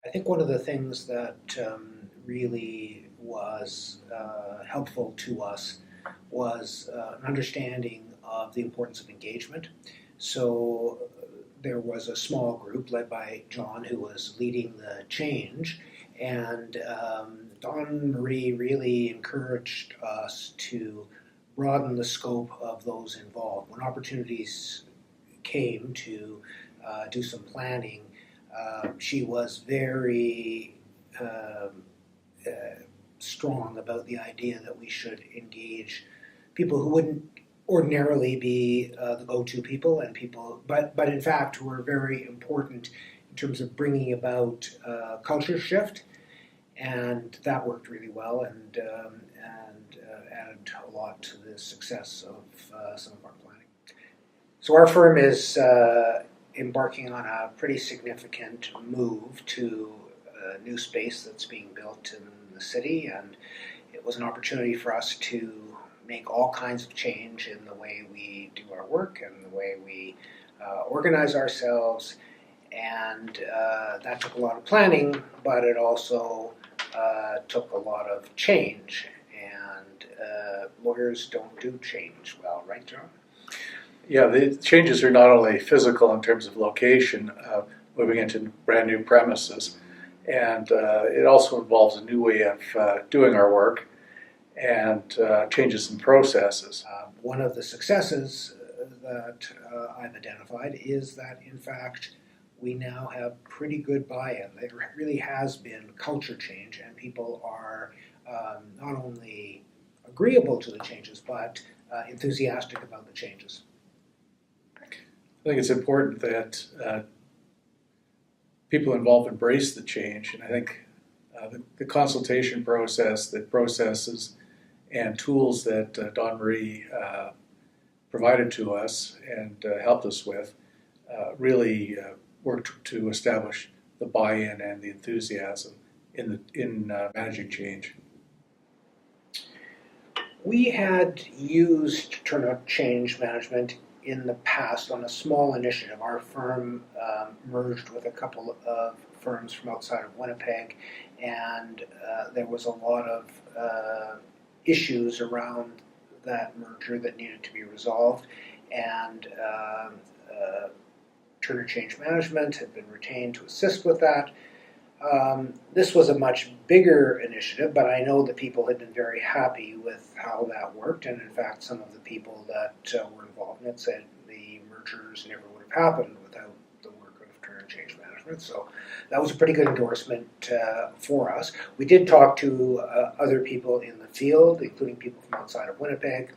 I think one of the things that really was helpful to us was an understanding of the importance of engagement. So there was a small group led by John who was leading the change, and Don Marie really encouraged us to broaden the scope of those involved. When opportunities came to do some planning, she was very strong about the idea that we should engage people who wouldn't ordinarily be the go-to people, and people, but in fact who are very important in terms of bringing about culture shift, and that worked really well, and added a lot to the success of some of our planning. So our firm is embarking on a pretty significant move to a new space that's being built in the city, and it was an opportunity for us to make all kinds of change in the way we do our work and the way we organize ourselves, and that took a lot of planning, but it also took a lot of change, and lawyers don't do change well, right, John? Yeah, the changes are not only physical in terms of location, moving into brand new premises, and it also involves a new way of doing our work and changes in processes. One of the successes that I've identified is that, in fact, we now have pretty good buy-in. There really has been culture change, and people are not only agreeable to the changes, but enthusiastic about the changes. I think it's important that people involved embrace the change, and I think the consultation process, the processes and tools that Don Marie provided to us and helped us with really worked to establish the buy-in and the enthusiasm in managing change. We had used turnout change management in the past on a small initiative. Our firm merged with a couple of firms from outside of Winnipeg, and there was a lot of issues around that merger that needed to be resolved, and Turner Change Management had been retained to assist with that. This was a much bigger initiative, but I know that people had been very happy with how that worked, and in fact some of the people that were involved in it said the mergers never would have happened without the work of Turner Change Management. So that was a pretty good endorsement for us. We did talk to other people in the field, including people from outside of Winnipeg.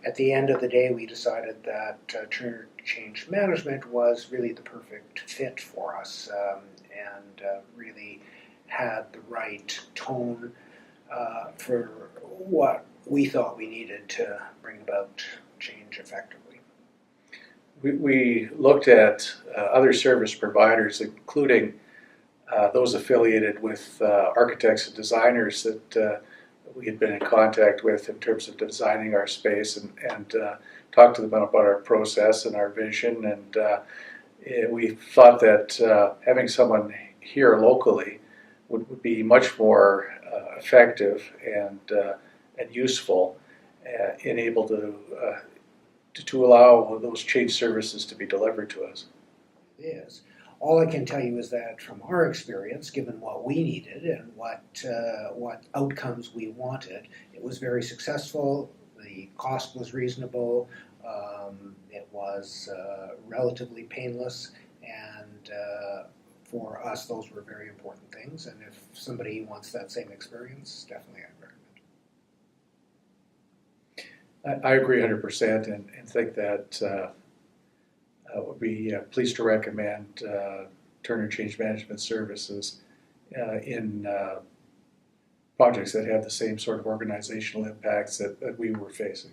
At the end of the day, we decided that Turner Change Management was really the perfect fit for us, and really had the right tone for what we thought we needed to bring about change effectively. We looked at other service providers, including those affiliated with architects and designers that we had been in contact with in terms of designing our space, and talked to them about our process and our vision, and we thought that having someone here locally would be much more effective and useful, and able to allow those change services to be delivered to us. It is. All I can tell you is that from our experience, given what we needed and what outcomes we wanted, it was very successful. The cost was reasonable. It was relatively painless, and for us, those were very important things. And if somebody wants that same experience, definitely I'd recommend. I agree 100%, and think that would be pleased to recommend Turner Change Management Services in projects that have the same sort of organizational impacts that we were facing.